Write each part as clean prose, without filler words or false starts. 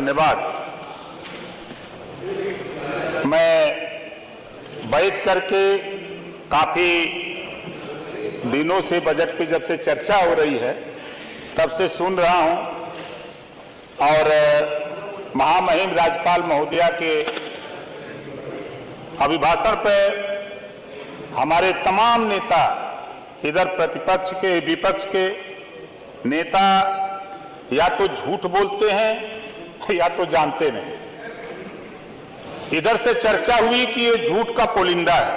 धन्यवाद। मैं बैठ करके काफी दिनों से बजट पे जब से चर्चा हो रही है तब से सुन रहा हूं और महामहिम राज्यपाल महोदया के अभिभाषण पे हमारे तमाम नेता, इधर प्रतिपक्ष के विपक्ष के नेता या तो झूठ बोलते हैं या तो जानते नहीं। इधर से चर्चा हुई कि ये झूठ का पुलिंदा है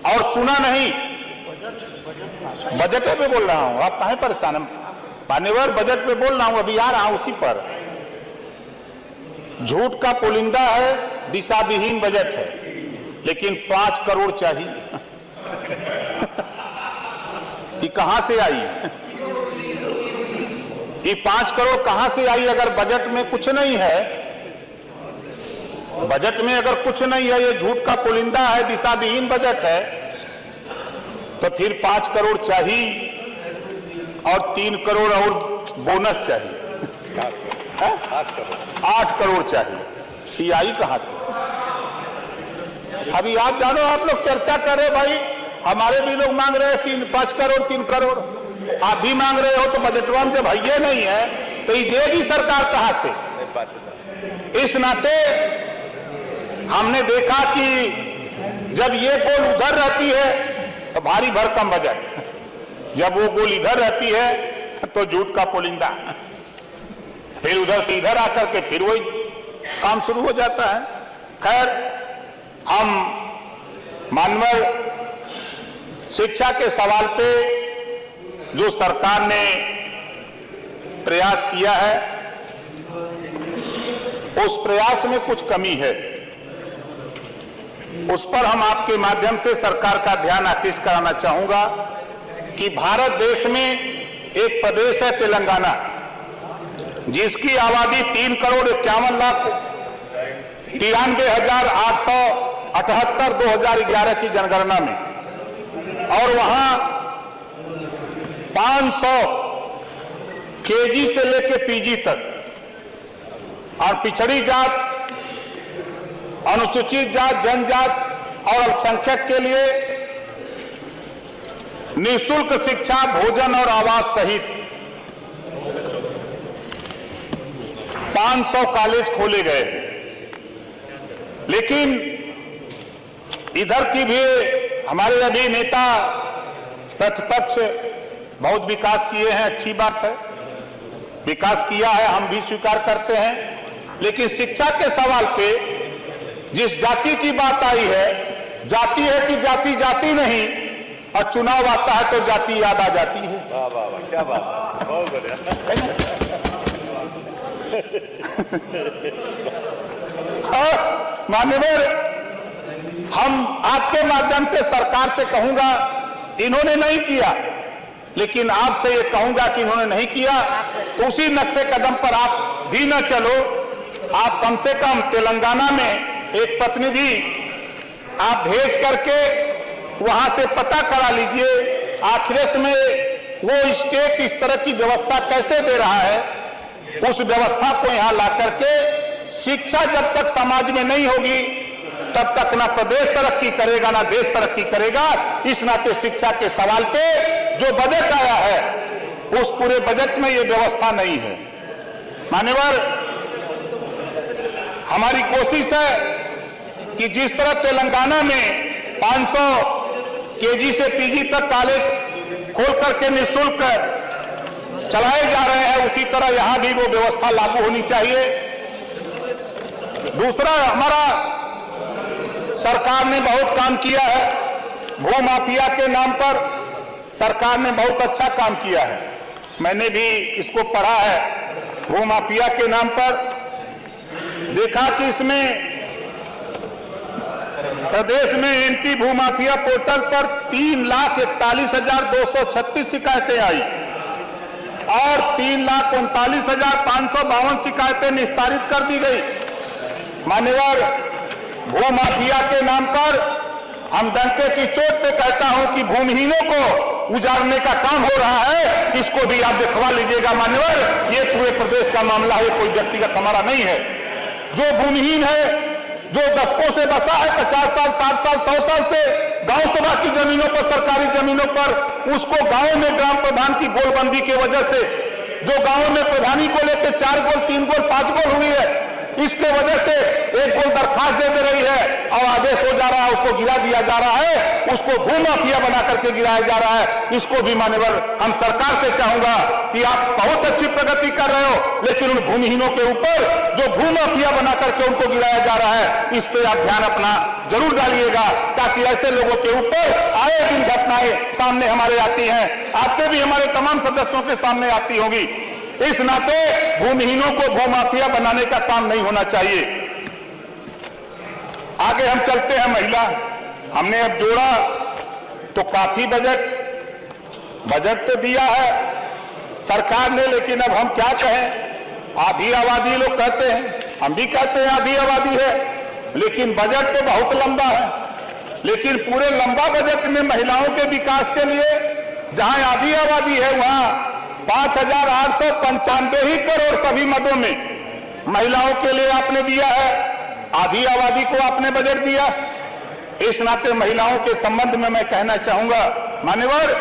और सुना नहीं। बजट पे बोल रहा हूं, आप काहे परेशान हैं? मान्यवर बजट पे बोल रहा हूं, अभी आ रहा हूं उसी पर। झूठ का पुलिंदा है, दिशाविहीन बजट है, लेकिन 5 करोड़ चाहिए। ये कहां से आई? ये 5 करोड़ कहां से आई? अगर बजट में कुछ नहीं है, बजट में अगर कुछ नहीं है, ये झूठ का पुलिंदा है, दिशाविहीन बजट है, तो फिर 5 करोड़ चाहिए और 3 करोड़ और बोनस चाहिए। 8 करोड़ चाहिए। ये आई कहां से? अभी आप जानो, आप लोग चर्चा कर रहे भाई, हमारे भी लोग मांग रहे हैं 5 करोड़ 3 करोड़, आप भी मांग रहे हो, तो बजटवा में जब ये नहीं है तो ये देगी सरकार कहां से? इस नाते हमने देखा कि जब ये गोल उधर रहती है तो भारी भरकम बजट, जब वो गोल इधर रहती है तो झूठ का पुलिंदा, फिर उधर से इधर आकर के फिर वही काम शुरू हो जाता है। खैर, हम मानव शिक्षा के सवाल पे जो सरकार ने प्रयास किया है, उस प्रयास में कुछ कमी है, उस पर हम आपके माध्यम से सरकार का ध्यान आकृष्ट कराना चाहूंगा कि भारत देश में एक प्रदेश है तेलंगाना, जिसकी आबादी 3 करोड़ 51 लाख 93,878 2011 की जनगणना में, और वहां 500 केजी से लेकर पीजी तक, और पिछड़ी जात, अनुसूचित जात, जनजात और अल्पसंख्यक के लिए निःशुल्क शिक्षा, भोजन और आवास सहित 500 कॉलेज खोले गए। लेकिन इधर की भी हमारे अभी नेता प्रतिपक्ष बहुत विकास किए हैं, अच्छी बात है, विकास किया है, हम भी स्वीकार करते हैं। लेकिन शिक्षा के सवाल पे जिस जाति की बात आई है, जाति है कि जाति जाति नहीं, और चुनाव आता है तो जाति याद आ जाती है। वाह वाह वाह, क्या बात, बहुत बढ़िया। मान्यवर, हम आपके माध्यम से सरकार से कहूंगा, इन्होंने नहीं किया, लेकिन आपसे ये कहूंगा कि इन्होंने नहीं किया तो उसी नक्शे कदम पर आप भी न चलो। आप कम से कम तेलंगाना में एक प्रतिनिधि आप भेज करके वहां से पता करा लीजिए आखिर में वो स्टेट इस तरह की व्यवस्था कैसे दे रहा है। उस व्यवस्था को यहां ला करके, शिक्षा जब तक समाज में नहीं होगी तब तक ना प्रदेश तरक्की करेगा ना देश तरक्की करेगा। इस नाते शिक्षा के सवाल पे जो बजट आया है, उस पूरे बजट में ये व्यवस्था नहीं है। मान्यवर, हमारी कोशिश है कि जिस तरह तेलंगाना में 500 केजी से पीजी तक कॉलेज खोल करके निःशुल्क चलाए जा रहे हैं, उसी तरह यहां भी वो व्यवस्था लागू होनी चाहिए। दूसरा, हमारा सरकार ने बहुत काम किया है, भू माफिया के नाम पर सरकार ने बहुत अच्छा काम किया है। मैंने भी इसको पढ़ा है। भू माफिया के नाम पर देखा कि इसमें प्रदेश में एंटी भू माफिया पोर्टल पर 3,41,236 शिकायतें आई और 3,39,552 शिकायतें निस्तारित कर दी गई। मान्यवर, भू माफिया के नाम पर हम डंके की चोट पे कहता हूं कि भूमिहीनों को उजाड़ने का काम हो रहा है, इसको भी आप दिखवा लीजिएगा मान्यवर। ये पूरे प्रदेश का मामला है, कोई व्यक्तिगत हमारा नहीं है। जो भूमिहीन है, जो दशकों से बसा है, 50 साल 60 साल 100 साल से गांव सभा की जमीनों पर, सरकारी जमीनों पर, उसको गांव में ग्राम प्रधान की गोलबंदी की वजह से, जो गांव में प्रधानी को लेकर 4 गोल 3 गोल 5 गोल हुई है, इसके वजह से 1 गोल दरखास्त दे रही है और आदेश हो जा रहा है, उसको गिरा दिया जा रहा है, उसको भूमाफिया बना करके गिराया जा रहा है। इसको भी मान्यवर हम सरकार से चाहूंगा कि आप बहुत अच्छी प्रगति कर रहे हो, लेकिन उन भूमिहीनों के ऊपर जो भूमाफिया बना करके उनको गिराया जा रहा है, इस पे आप ध्यान अपना जरूर डालिएगा, ताकि ऐसे लोगों के ऊपर आए दिन घटनाएं सामने हमारे आती हैं, आपके भी हमारे तमाम सदस्यों के सामने आती होगी। इस नाते भूमिहीनों को भूमाफिया बनाने का काम नहीं होना चाहिए। आगे हम चलते हैं। महिला हमने अब जोड़ा तो काफी बजट तो दिया है सरकार ने, लेकिन अब हम क्या कहें, आधी आबादी लोग कहते हैं, हम भी कहते हैं आधी आबादी है, लेकिन बजट तो बहुत लंबा है। लेकिन पूरे लंबा बजट में महिलाओं के विकास के लिए जहां आधी आबादी है, वहां 5,895 ही करोड़ सभी मदों में महिलाओं के लिए आपने दिया है, आधी आबादी को आपने बजट दिया। इस नाते महिलाओं के संबंध में मैं कहना चाहूंगा मान्यवर,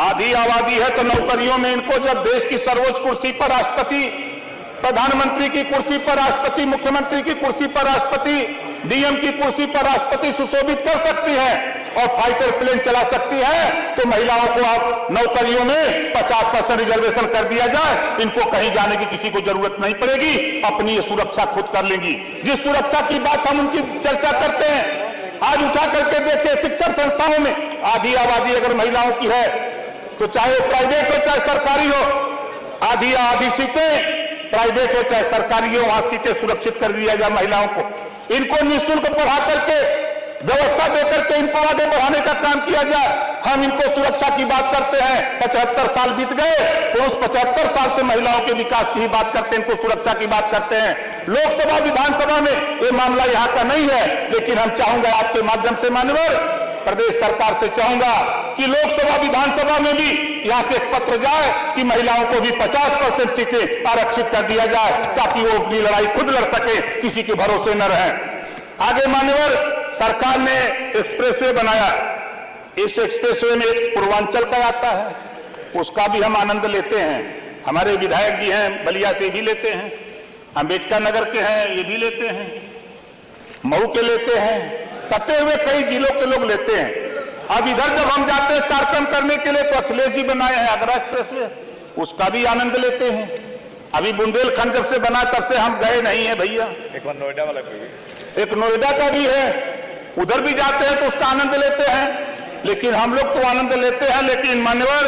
आधी आबादी है तो नौकरियों में इनको जब देश की सर्वोच्च कुर्सी पर राष्ट्रपति, प्रधानमंत्री की कुर्सी पर राष्ट्रपति, मुख्यमंत्री की कुर्सी पर राष्ट्रपति, डीएम की कुर्सी पर राष्ट्रपति सुशोभित कर सकती है और फाइटर प्लेन चला सकती है, तो महिलाओं को आप नौकरियों में 50% रिजर्वेशन कर दिया जाए, इनको कहीं जाने की किसी को जरूरत नहीं पड़ेगी, अपनी ये सुरक्षा खुद कर लेंगी। जिस सुरक्षा की बात हम उनकी चर्चा करते हैं, आज उठा करके देखिए शिक्षण संस्थाओं में आधी आबादी अगर महिलाओं की है, तो चाहे प्राइवेट हो चाहे सरकारी हो, आधी सीटें प्राइवेट हो चाहे सरकारी हो, वहां सीटें सुरक्षित कर दिया जाए महिलाओं को। इनको निःशुल्क पढ़ा करके, व्यवस्था देकर के इनको आगे बढ़ाने का काम किया जाए। हम इनको सुरक्षा की बात करते हैं, 75 साल बीत गए तो उस 75 साल से महिलाओं के विकास की ही बात करते हैं, इनको सुरक्षा की बात करते हैं। लोकसभा विधानसभा में ये मामला यहाँ का नहीं है, लेकिन हम चाहूंगा आपके माध्यम से मान्यवर प्रदेश सरकार से चाहूंगा कि लोकसभा विधानसभा में भी यहां से एक पत्र जाए कि महिलाओं को भी 50% सीटें आरक्षित कर दिया जाए, ताकि वो अपनी लड़ाई खुद लड़ सके, किसी के भरोसे न रहें। आगे मान्यवर सरकार ने एक्सप्रेसवे बनाया, इस एक्सप्रेसवे में एक पूर्वांचल का आता है, उसका भी हम आनंद लेते हैं। हमारे विधायक जी हैं बलिया से भी लेते हैं, अंबेडकर नगर के हैं ये भी लेते हैं, मऊ के लेते हैं, सटे हुए कई जिलों के लोग लेते हैं। अब इधर जब हम जाते हैं कार्यक्रम करने के लिए तो अखिलेश जी बनाए हैं आगरा एक्सप्रेसवे, उसका भी आनंद लेते हैं। अभी बुंदेलखंड जब से बना तब से हम गए नहीं है भैया। एक नोएडा वाला भी, एक नोएडा का भी है, उधर भी जाते हैं तो उसका आनंद लेते हैं। लेकिन हम लोग तो आनंद लेते हैं, लेकिन मान्यवर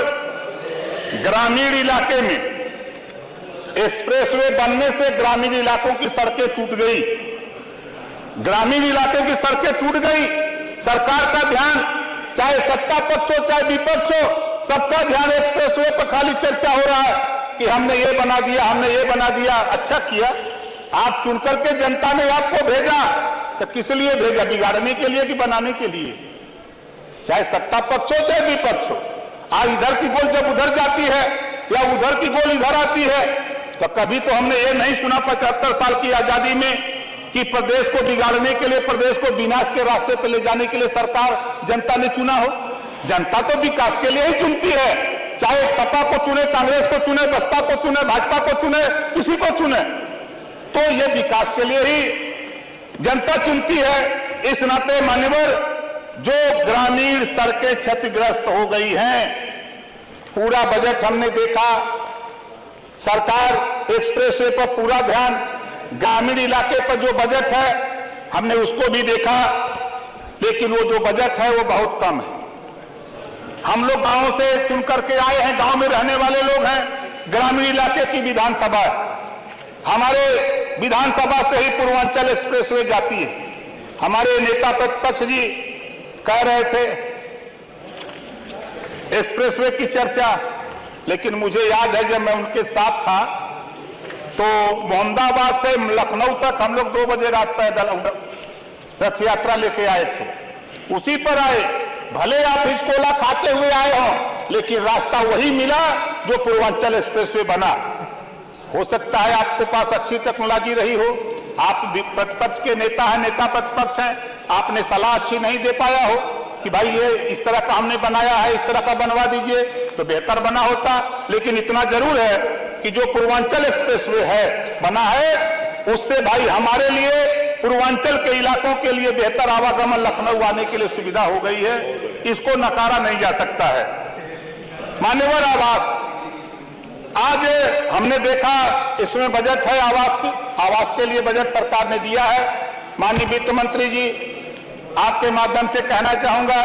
ग्रामीण इलाके में एक्सप्रेसवे बनने से ग्रामीण इलाकों की सड़कें टूट गई, ग्रामीण इलाके की सड़कें टूट गई। सरकार का ध्यान, चाहे सत्ता पक्ष हो चाहे विपक्ष हो, सबका ध्यान एक्सप्रेसवे पर खाली चर्चा हो रहा है कि हमने ये बना दिया, हमने ये बना दिया। अच्छा किया, आप चुनकर के जनता ने आपको भेजा, तो किस लिए भेजा, बिगाड़ने के लिए कि बनाने के लिए? चाहे सत्ता पक्ष हो चाहे विपक्ष हो, आज इधर की गोल जब उधर जाती है या उधर की गोल इधर आती है, तो कभी तो हमने ये नहीं सुना 75 साल की आजादी में कि प्रदेश को बिगाड़ने के लिए, प्रदेश को विनाश के रास्ते पर ले जाने के लिए सरकार जनता ने चुना हो। जनता तो विकास के लिए ही चुनती है, चाहे सपा को चुने, कांग्रेस को चुने, बसपा को चुने, भाजपा को चुने, किसी को चुने, तो ये विकास के लिए ही जनता चुनती है। इस नाते मान्यवर जो ग्रामीण सड़कें क्षतिग्रस्त हो गई हैं, पूरा बजट हमने देखा, सरकार एक्सप्रेसवे पर पूरा ध्यान, ग्रामीण इलाके पर जो बजट है हमने उसको भी देखा, लेकिन वो जो बजट है वो बहुत कम है। हम लोग गांव से चुन करके आए हैं, गांव में रहने वाले लोग हैं, ग्रामीण इलाके की विधानसभा, हमारे विधानसभा से ही पूर्वांचल एक्सप्रेसवे जाती है। हमारे नेता प्रतिपक्ष जी कह रहे थे एक्सप्रेसवे की चर्चा, लेकिन मुझे याद है जब मैं उनके साथ था तो मोहम्मदाबाद से लखनऊ तक हम लोग 2 बजे रात पैदल रथ यात्रा लेके आए थे, उसी पर आए भले आप हिचकोला खाते हुए आए हो, लेकिन रास्ता वही मिला जो पूर्वांचल एक्सप्रेसवे बना। हो सकता है आपके पास अच्छी टेक्नोलॉजी रही हो, आप प्रतिपक्ष के नेता हैं, नेता प्रतिपक्ष हैं, आपने सलाह अच्छी नहीं दे पाया हो कि भाई ये इस तरह का हमने बनाया है, इस तरह का बनवा दीजिए तो बेहतर बना होता। लेकिन इतना जरूर है कि जो पूर्वांचल एक्सप्रेसवे है बना है, उससे भाई हमारे लिए, पूर्वांचल के इलाकों के लिए बेहतर आवागमन लखनऊ आने के लिए सुविधा हो गई है, इसको नकारा नहीं जा सकता है। मान्यवर आवास, आज हमने देखा इसमें बजट है आवास के लिए बजट सरकार ने दिया है। माननीय वित्त मंत्री जी, आपके माध्यम से कहना चाहूंगा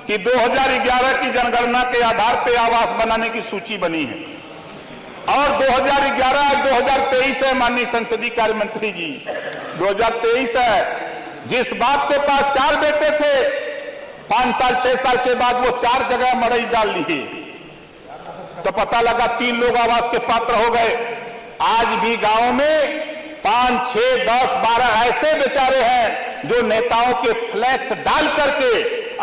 कि 2011 की जनगणना के आधार पर आवास बनाने की सूची बनी है और 2011-2023 है। माननीय संसदीय कार्य मंत्री जी, 2023 है। जिस बाप के पास 4 बेटे थे, 5 साल 6 साल के बाद वो 4 जगह मड़ई डाल लिए तो पता लगा 3 लोग आवास के पात्र हो गए। आज भी गांव में 5, 6, 10, 12 ऐसे बेचारे हैं जो नेताओं के फ्लैक्स डाल करके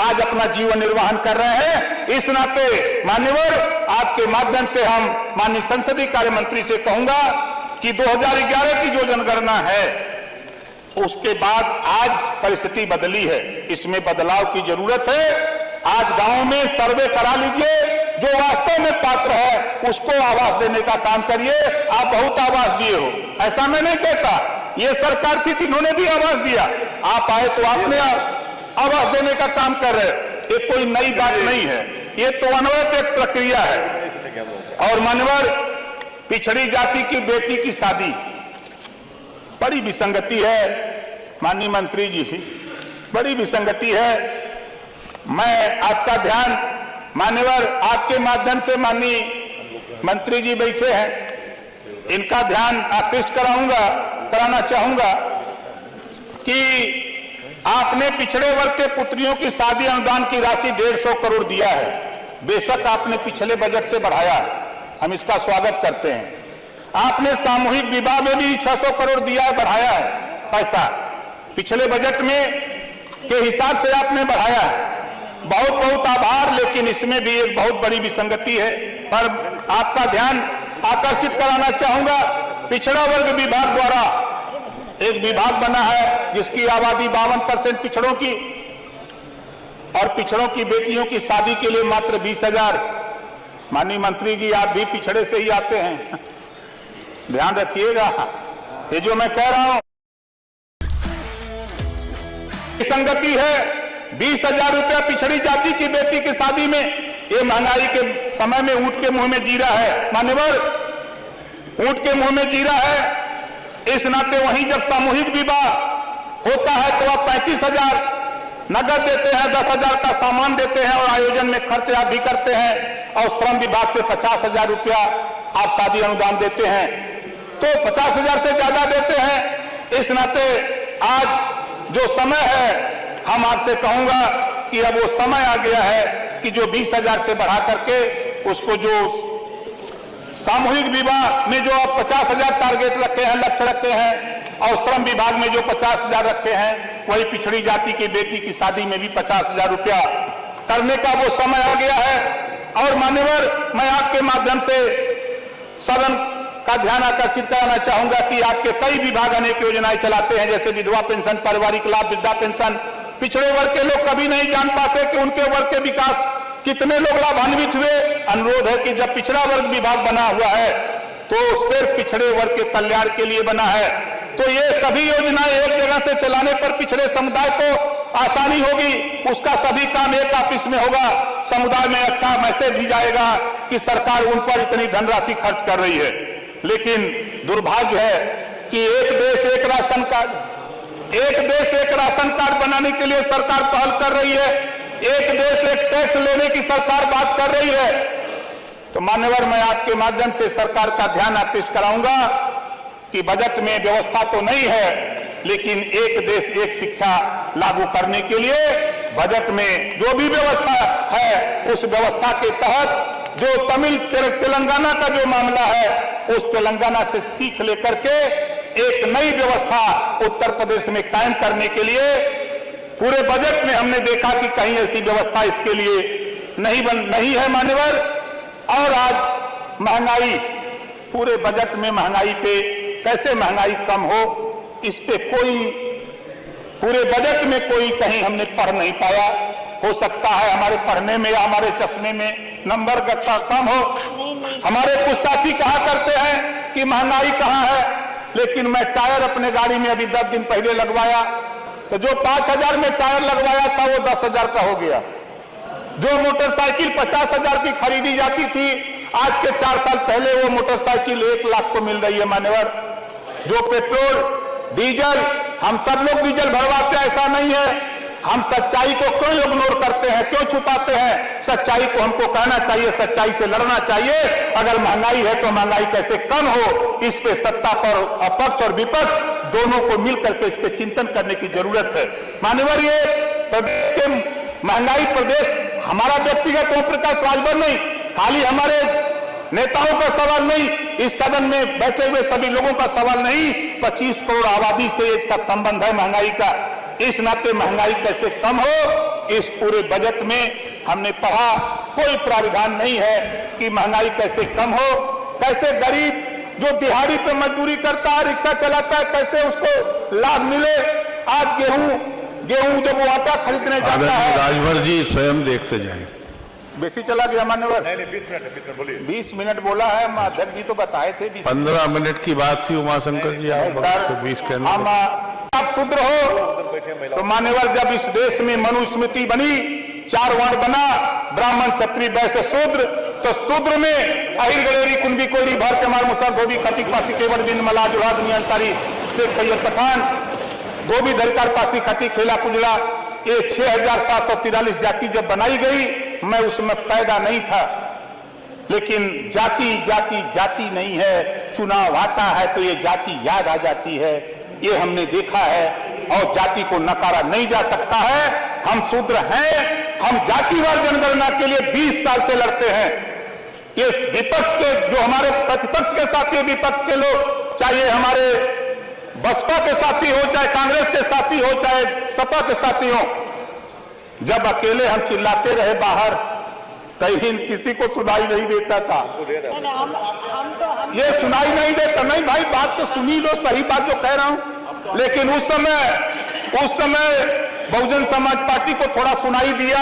आज अपना जीवन निर्वाह कर रहे हैं। इस नाते मान्यवर, आपके माध्यम से हम माननीय संसदीय कार्य मंत्री से कहूंगा कि 2011 की जो जनगणना है उसके बाद आज परिस्थिति बदली है, इसमें बदलाव की जरूरत है। आज गांव में सर्वे करा लीजिए, जो वास्तव में पात्र है उसको आवास देने का काम करिए। आप बहुत आवास दिए हो, ऐसा मैं नहीं कहता, ये सरकार थी, इन्होंने भी आवास दिया, आप आए तो आपने आवास देने का काम कर रहे, ये कोई नई बात नहीं है, ये तो अनवरत एक प्रक्रिया है। और मान्यवर, पिछड़ी जाति की बेटी की शादी बड़ी विसंगति है। माननीय मंत्री जी, बड़ी विसंगति है। मैं आपका ध्यान, मान्यवर, आपके माध्यम से माननीय मंत्री जी बैठे हैं, इनका ध्यान आकृष्ट कराना चाहूंगा कि आपने पिछड़े वर्ग के पुत्रियों की शादी अनुदान की राशि 150 करोड़ दिया है। बेशक आपने पिछले बजट से बढ़ाया है, हम इसका स्वागत करते हैं। आपने सामूहिक विवाह में भी 600 करोड़ दिया है, बढ़ाया है पैसा, पिछले बजट में के हिसाब से आपने बढ़ाया है, बहुत बहुत आभार। लेकिन इसमें भी एक बहुत बड़ी विसंगति है, पर आपका ध्यान आकर्षित कराना चाहूंगा। पिछड़ा वर्ग विभाग द्वारा एक विभाग बना है जिसकी आबादी 52% पिछड़ों की, और पिछड़ों की बेटियों की शादी के लिए मात्र 20,000। माननीय मंत्री जी, आप भी पिछड़े से ही आते हैं, ध्यान रखिएगा ये जो मैं कह रहा हूं विसंगति है। 20,000 रुपया पिछड़ी जाति की बेटी की शादी में, ये महंगाई के समय में ऊंट के मुंह में जीरा है। मान्यवर, ऊंट के मुंह में जीरा है। इस नाते वहीं जब सामूहिक विवाह होता है तो आप 35,000 नगद देते हैं, 10,000 का सामान देते हैं और आयोजन में खर्च आप भी करते हैं, और श्रम विभाग से 50,000 रुपया आप शादी अनुदान देते हैं, तो 50,000 से ज्यादा देते हैं। इस नाते आज जो समय है, हम आपसे कहूंगा कि अब वो समय आ गया है कि जो 20,000 से बढ़ा करके उसको, जो सामूहिक विवाह में जो आप 50,000 टारगेट रखे हैं, लक्ष्य रखे हैं, और श्रम विभाग में जो 50,000 रखे हैं, वही पिछड़ी जाति की बेटी की शादी में भी 50,000 रुपया करने का वो समय आ गया है। और मान्यवर, मैं आपके माध्यम से सदन का ध्यान आकर्षित कराना चाहूंगा कि आपके कई विभाग अनेक योजनाएं चलाते हैं, जैसे विधवा पेंशन, पारिवारिक लाभ, वृद्धा पेंशन। पिछड़े वर्ग के लोग कभी नहीं जान पाते कि उनके वर्ग के विकास कितने लोग लाभान्वित हुए। अनुरोध है कि जब पिछड़ा वर्ग विभाग बना हुआ है तो सिर्फ पिछड़े वर्ग के कल्याण के लिए बना है, तो ये सभी योजनाएं एक जगह से चलाने पर पिछड़े समुदाय को आसानी होगी, उसका सभी काम एक ऑफिस में होगा, समुदाय में अच्छा मैसेज भी जाएगा कि सरकार उन पर इतनी धनराशि खर्च कर रही है। लेकिन दुर्भाग्य है कि एक देश एक राशन कार्ड बनाने के लिए सरकार पहल कर रही है, एक देश एक टैक्स लेने की सरकार बात कर रही है। तो मान्यवर, मैं आपके माध्यम से सरकार का ध्यान आकृष्ट कराऊंगा कि बजट में व्यवस्था तो नहीं है, लेकिन एक देश एक शिक्षा लागू करने के लिए बजट में जो भी व्यवस्था है, उस व्यवस्था के तहत जो तेलंगाना का जो मामला है, उस तेलंगाना से सीख लेकर के एक नई व्यवस्था उत्तर प्रदेश में कायम करने के लिए पूरे बजट में हमने देखा कि कहीं ऐसी व्यवस्था इसके लिए नहीं है मान्यवर। और आज महंगाई, पूरे बजट में महंगाई पे कैसे महंगाई कम हो, इस पे कोई पूरे बजट में कोई कहीं हमने पढ़ नहीं पाया। हो सकता है हमारे पढ़ने में या हमारे चश्मे में नंबर कम हो। हमारे कुछ साथी कहा करते हैं कि महंगाई कहाँ है, लेकिन मैं टायर अपने गाड़ी में अभी 10 दिन पहले लगवाया, तो जो 5,000 में टायर लगवाया था वो 10,000 का हो गया। जो मोटरसाइकिल 50,000 की खरीदी जाती थी, आज के 4 साल पहले वो मोटरसाइकिल 1 लाख को मिल रही है मान्यवर। जो पेट्रोल डीजल, हम सब लोग डीजल भरवाते हैं, ऐसा नहीं है। हम सच्चाई को क्यों इग्नोर करते हैं, क्यों छुपाते हैं? सच्चाई को हमको कहना चाहिए, सच्चाई से लड़ना चाहिए। अगर महंगाई है तो महंगाई कैसे कम हो, इस पे सत्ता पर अपक्ष और विपक्ष दोनों को मिलकर के इस पे चिंतन करने की जरूरत है मान्यवर। ये प्रदेश के महंगाई, प्रदेश हमारा व्यक्तिगत ओम प्रकाश राजभर नहीं, खाली हमारे नेताओं का सवाल नहीं, इस सदन में बैठे हुए सभी लोगों का सवाल नहीं, 25 करोड़ आबादी से इसका संबंध है महंगाई का। इस नाते महंगाई कैसे कम हो, इस पूरे बजट में हमने पढ़ा, कोई प्राविधान नहीं है कि महंगाई कैसे कम हो, कैसे गरीब जो दिहाड़ी पे मजदूरी करता है, रिक्शा चलाता है, कैसे उसको लाभ मिले। आज गेहूं जब वो आटा खरीदने जाता है, राजभर जी स्वयं देखते जाए। बेसी चला गया मान्यवर। 20 मिनट बोला है, अध्यक्ष जी तो बताए थे 15 मिनट की बात थी उमाशंकर जी, आप 20 कहना। आप शूद्र हो तो मान्यवर, जब इस देश में मनुस्मृति बनी, 4 वर्ण बना, ब्राह्मण क्षत्रिय वैश्य शूद्र, तो शूद्र में अहिर गलेरी कुंभी कोयरी भारत मार मुसर धोबी खटिक पासी केवट बिंद मला जुड़ा दुनिया अंसारी शेख सैयद पठान धोबी धरकार पासी खटी खेला कुजड़ा, ये 6,743 जाति जब बनाई गई, मैं उसमें पैदा नहीं था। लेकिन जाति जाति जाति नहीं है, चुनाव आता है तो ये जाति याद आ जाती है, ये हमने देखा है। और जाति को नकारा नहीं जा सकता है। हम शूद्र हैं, हम जातिवार जनगणना के लिए 20 साल से लड़ते हैं। ये विपक्ष के, जो हमारे प्रतिपक्ष के साथी, विपक्ष के लोग, चाहे हमारे बसपा के साथी हो, चाहे कांग्रेस के साथी हो, चाहे सपा के साथी हो, जब अकेले हम चिल्लाते रहे बाहर, कहीं किसी को सुनाई नहीं देता था। ये सुनाई नहीं देता, नहीं भाई बात तो सुनी लो, सही बात जो कह रहा हूं। लेकिन उस समय बहुजन समाज पार्टी को थोड़ा सुनाई दिया,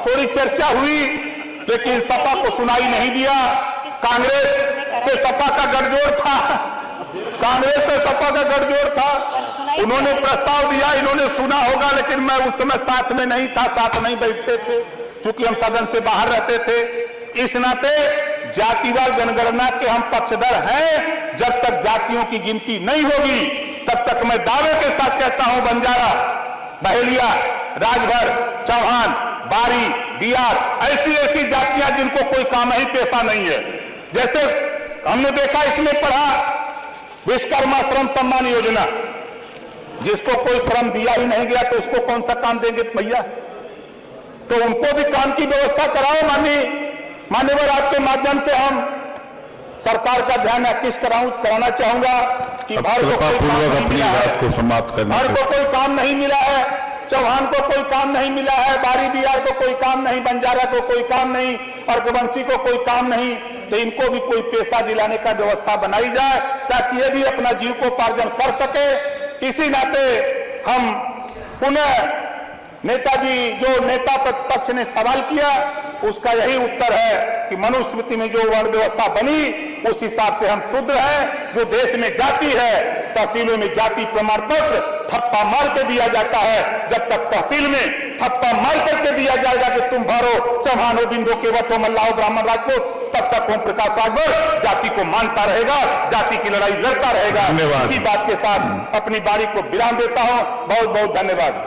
थोड़ी चर्चा हुई, लेकिन सपा को सुनाई नहीं दिया। कांग्रेस से सपा का गठजोड़ था, कांग्रेस से सपा का गठजोड़ था, उन्होंने प्रस्ताव दिया, इन्होंने सुना होगा, लेकिन मैं उस समय साथ में नहीं था, साथ नहीं बैठते थे, क्योंकि हम सदन से बाहर रहते थे। इस नाते जातिवार जनगणना के हम पक्षधर हैं। जब तक जातियों की गिनती नहीं होगी, तब तक मैं दावे के साथ कहता हूं, बंजारा, बहेलिया, राजभर, चौहान, बारी, बिहार, ऐसी जातियां जिनको कोई काम ही पेशा नहीं है। जैसे हमने देखा, इसमें पढ़ा विश्वकर्मा श्रम सम्मान योजना, जिसको कोई श्रम दिया ही नहीं गया तो उसको कौन सा काम देंगे भैया? तो उनको भी काम की व्यवस्था कराओ। मान्यवर, आपके माध्यम से हम सरकार का ध्यान आकृष्ट कराना चाहूंगा कि भर को कोई काम नहीं मिला है, भर को कोई काम नहीं मिला है, चौहान को कोई काम नहीं मिला है, बारी बिहार को कोई काम नहीं, बंजारा को कोई काम नहीं, और रघुवंशी को कोई काम नहीं, तो इनको भी कोई पैसा दिलाने का व्यवस्था बनाई जाए, ताकि ये भी अपना जीविकोपार्जन कर सके। इसी नाते हम पुनः नेताजी, जो नेता प्रतिपक्ष ने सवाल किया, उसका यही उत्तर है कि मनुस्मृति में जो वर्ण व्यवस्था बनी, उस हिसाब से हम शूद्र हैं। जो देश में जाति है, तहसीलों में जाति प्रमाण पत्र ठप्पा मार के दिया जाता है। जब तक तहसील में ठप्पा मार करके दिया जाएगा कि तुम भरो, चौहान हो, बिंदु, केवट हो, मल्लाह, ब्राह्मण, राजपूत, तब तक ओम प्रकाश राजभर जाति को मानता रहेगा, जाति की लड़ाई लड़ता रहेगा। इसी बात के साथ अपनी बारी को विराम देता हूं। बहुत बहुत धन्यवाद।